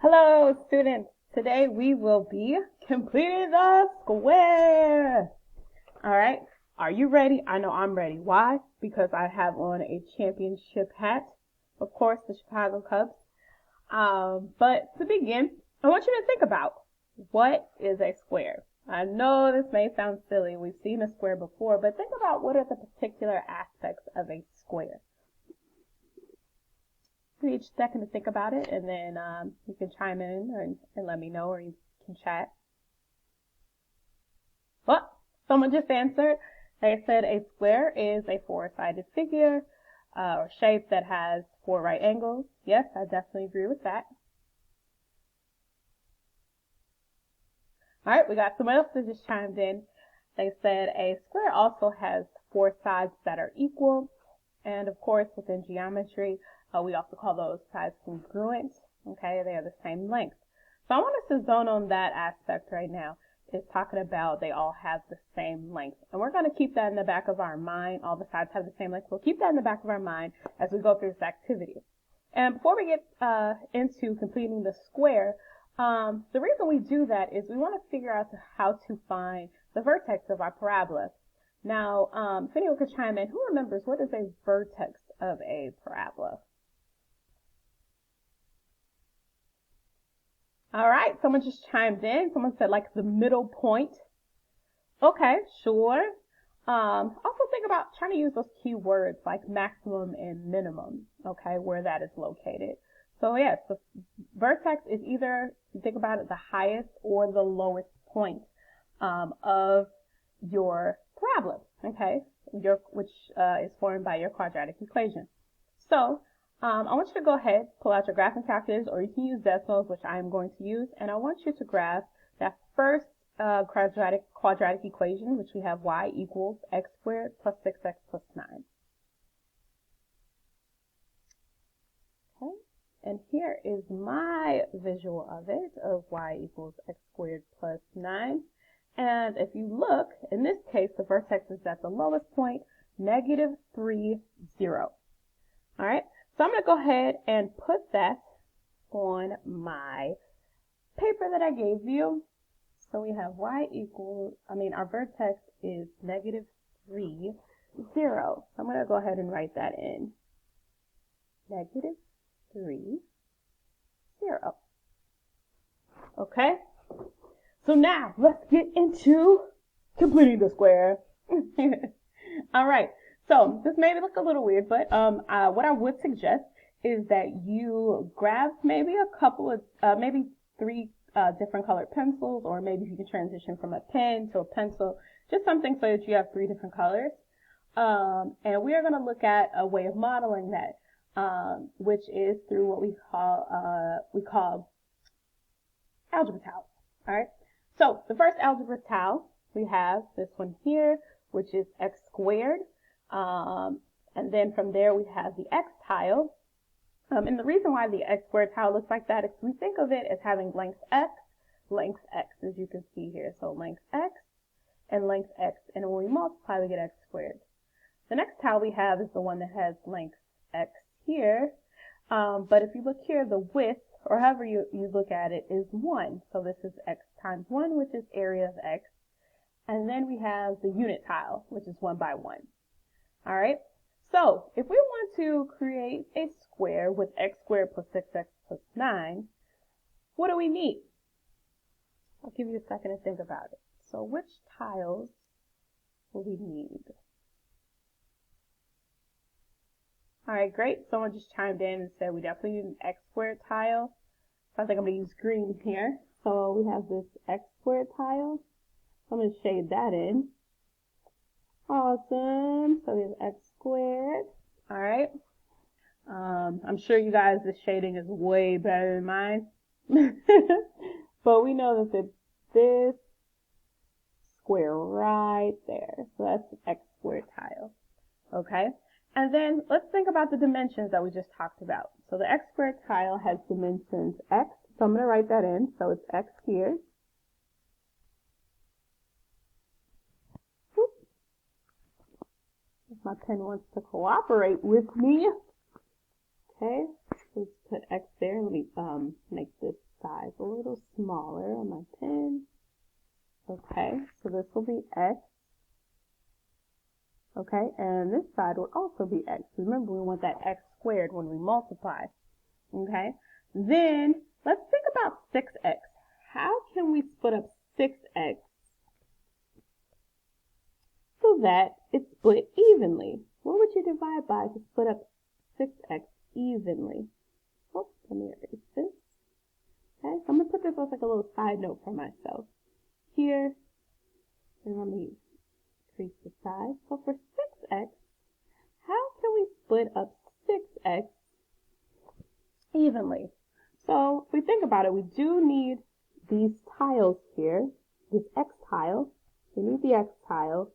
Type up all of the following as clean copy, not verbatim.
Hello, students. Today we will be completing the square. All right. Are you ready? I know I'm ready. Why? Because I have on a championship hat. Of course, the Chicago Cubs. But to begin, I want you to think about what is a square. I know this may sound silly. We've seen a square before, but think about what are the particular aspects of a square. Each second to think about it, and then you can chime in and let me know, or you can chat. Well, someone just answered. They said a square is a four-sided figure or shape that has four right angles. Yes, I definitely agree with that. All right, we got someone else that just chimed in. They said a square also has four sides that are equal. And of course, within geometry, we also call those sides congruent. Okay, they are the same length. So I want us to zone on that aspect right now. It's talking about they all have the same length. And we're going to keep that in the back of our mind. All the sides have the same length. We'll keep that in the back of our mind as we go through this activity. And before we get into completing the square, the reason we do that is we want to figure out how to find the vertex of our parabola. Now, if anyone could chime in, who remembers what is a vertex of a parabola? All right, someone just chimed in. Someone said like the middle point. Okay, sure. Also think about trying to use those key words like maximum and minimum, okay, where that is located. So yes, the vertex is either, think about it, the highest or the lowest point of your parabola, okay, which is formed by your quadratic equation. So I want you to go ahead, pull out your graphing calculators, or you can use decimals, which I am going to use, and I want you to graph that first quadratic equation, which we have y equals x squared plus 6x plus 9. Okay, and here is my visual of it, of y equals x squared plus 9. And if you look, in this case, the vertex is at the lowest point, negative 3, 0. All right, so I'm going to go ahead and put that on my paper that I gave you. So we have y equals, our vertex is negative 3, 0. So I'm going to go ahead and write that in. Negative 3, 0. Okay? So now, let's get into completing the square. All right. So this may look a little weird, but what I would suggest is that you grab maybe a couple of, maybe 3 different colored pencils, or maybe you can transition from a pen to a pencil, just something so that you have 3 different colors. And we are going to look at a way of modeling that, which is through what we call algebra tiles. All right. So the first algebra tile, we have this one here, which is x squared. And then from there we have the x tile. And the reason why the x squared tile looks like that is we think of it as having length x, as you can see here. So length x and length x. And when we multiply, we get x squared. The next tile we have is the one that has length x here. But if you look here, the width, or however you look at it, is 1. So this is x times 1, which is area of x. And then we have the unit tile, which is 1 by 1. All right. So if we want to create a square with x squared plus 6x plus 9, what do we need? I'll give you a second to think about it. So which tiles will we need? All right, great. Someone just chimed in and said we definitely need an x squared tile. So I think I'm going to use green here. So we have this x squared tile. I'm going to shade that in. Awesome. So we have x squared. All right. I'm sure you guys, the shading is way better than mine. But we know that it's this square right there. So that's the x squared tile. Okay. And then let's think about the dimensions that we just talked about. So the x squared tile has dimensions x. So I'm going to write that in. So it's x here. If my pen wants to cooperate with me. Okay, let's put x there. Let me make this size a little smaller on my pen. Okay, so this will be x. Okay, and this side would also be x. Remember, we want that x squared when we multiply. Okay, then let's think about 6x. How can we split up 6x so that it's split evenly? What would you divide by to split up 6x evenly? Oh, let me erase this. Okay, so I'm going to put this as like a little side note for myself. Here, and let me increase the size. So for 6x, how can we split up 6x evenly? So if we think about it, we do need these tiles here, this x tile. We need the x tile.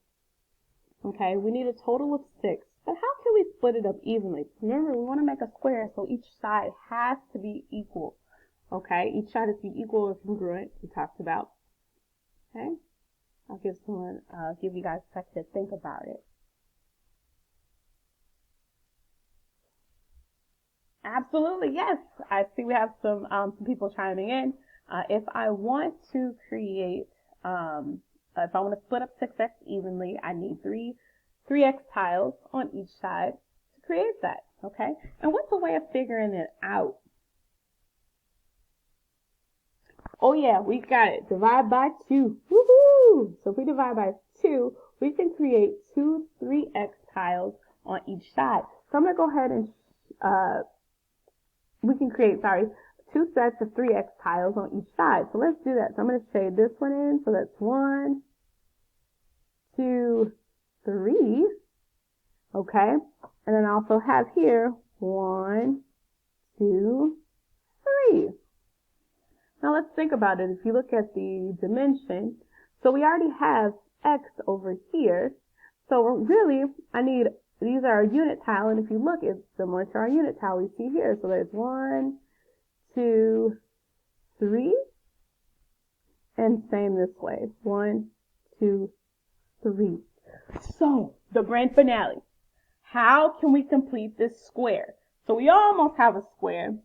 Okay, we need a total of 6. But how can we split it up evenly? Remember, we want to make a square, so each side has to be equal. Okay, each side has to be equal or congruent, we talked about. Okay, I'll give you guys a second to think about it. Absolutely, yes. I see we have some people chiming in. If I want to create, if I want to split up 6x evenly, I need three x tiles on each side to create that, okay? And what's a way of figuring it out? Oh yeah, we got it. Divide by 2. Woohoo! So if we divide by 2, we can create 2 3x tiles on each side. So I'm going to go ahead and we can create, 2 sets of 3x tiles on each side. So let's do that. So I'm going to shade this one in. So that's 1, 2, 3. Okay. And then I also have here 1, 2, 3. Now let's think about it. If you look at the dimension, so we already have x over here. So really, these are our unit tile, and if you look, it's similar to our unit tile we see here. So there's 1, 2, 3, and same this way. 1, 2, 3. So, the grand finale. How can we complete this square? So we almost have a square.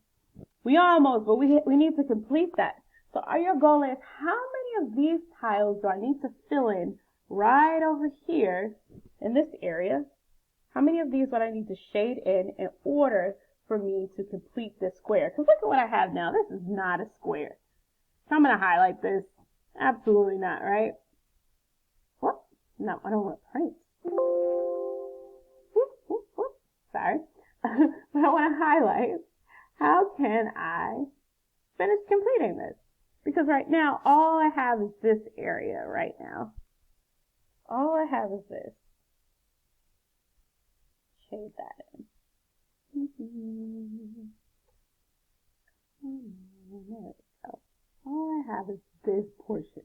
But we need to complete that. So your goal is, how many of these tiles do I need to fill in right over here in this area? How many of these would I need to shade in order for me to complete this square? Because look at what I have now. This is not a square. So I'm going to highlight this. Absolutely not, right? Whoop. No, I don't want to print. Whoop, whoop, whoop. Sorry. But I want to highlight. How can I finish completing this? Because right now, all I have is this area right now. All I have is this. Shade that in. There we go. All I have is this portion.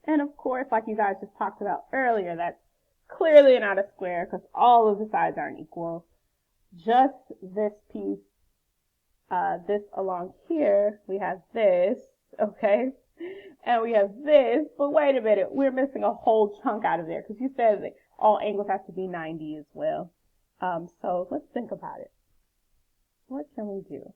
And of course, like you guys just talked about earlier, that's clearly not a square because all of the sides aren't equal. Just this piece, this along here, we have this, okay? And we have this, but wait a minute, we're missing a whole chunk out of there because you said that all angles have to be 90 as well. So let's think about it. What can we do?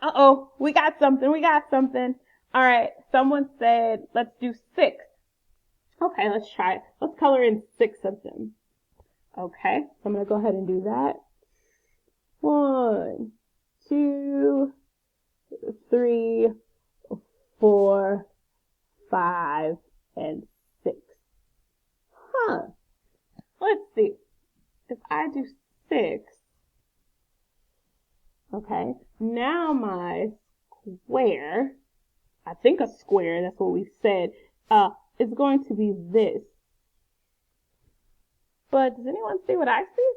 Uh-oh, we got something. All right, someone said, let's do 6. Okay, let's try it. Let's color in 6 of them. Okay, so I'm going to go ahead and do that. 1, 2, 3, 4, 5, and 6. Let's see. If I do 6, okay, now my square, I think a square, that's what we said, is going to be this. But does anyone see what I see?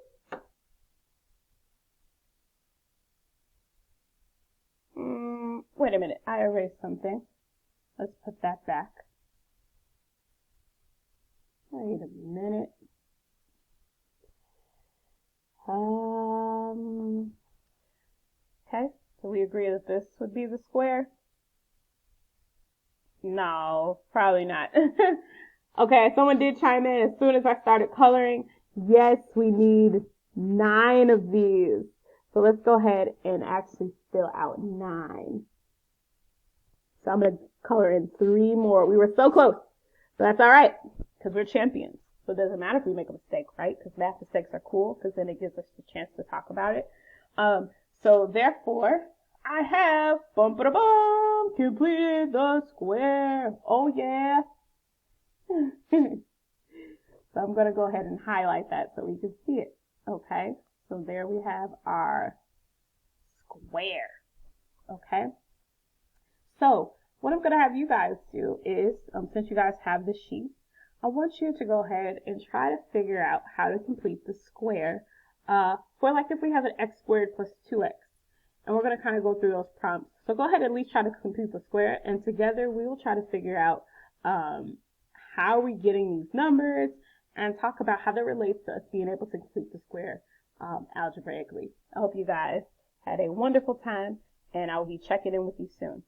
Wait a minute, I erased something. Let's put that back. Wait a minute. Okay, so we agree that this would be the square? No, probably not. Okay, someone did chime in as soon as I started coloring. Yes, we need 9 of these. So let's go ahead and actually fill out 9. So I'm going to color in 3 more. We were so close. But that's all right, because we're champions. So it doesn't matter if we make a mistake, right? Because math mistakes are cool, because then it gives us the chance to talk about it. So therefore, I have, bum-ba-da-bum, completed the square. Oh, yeah. So I'm going to go ahead and highlight that so we can see it. Okay, so there we have our square. Okay, so what I'm going to have you guys do is, since you guys have the sheet, I want you to go ahead and try to figure out how to complete the square for like if we have an x squared plus 2x. And we're going to kind of go through those prompts. So go ahead and at least try to complete the square, and together we will try to figure out how are we getting these numbers, and talk about how that relates to us being able to complete the square algebraically. I hope you guys had a wonderful time, and I will be checking in with you soon.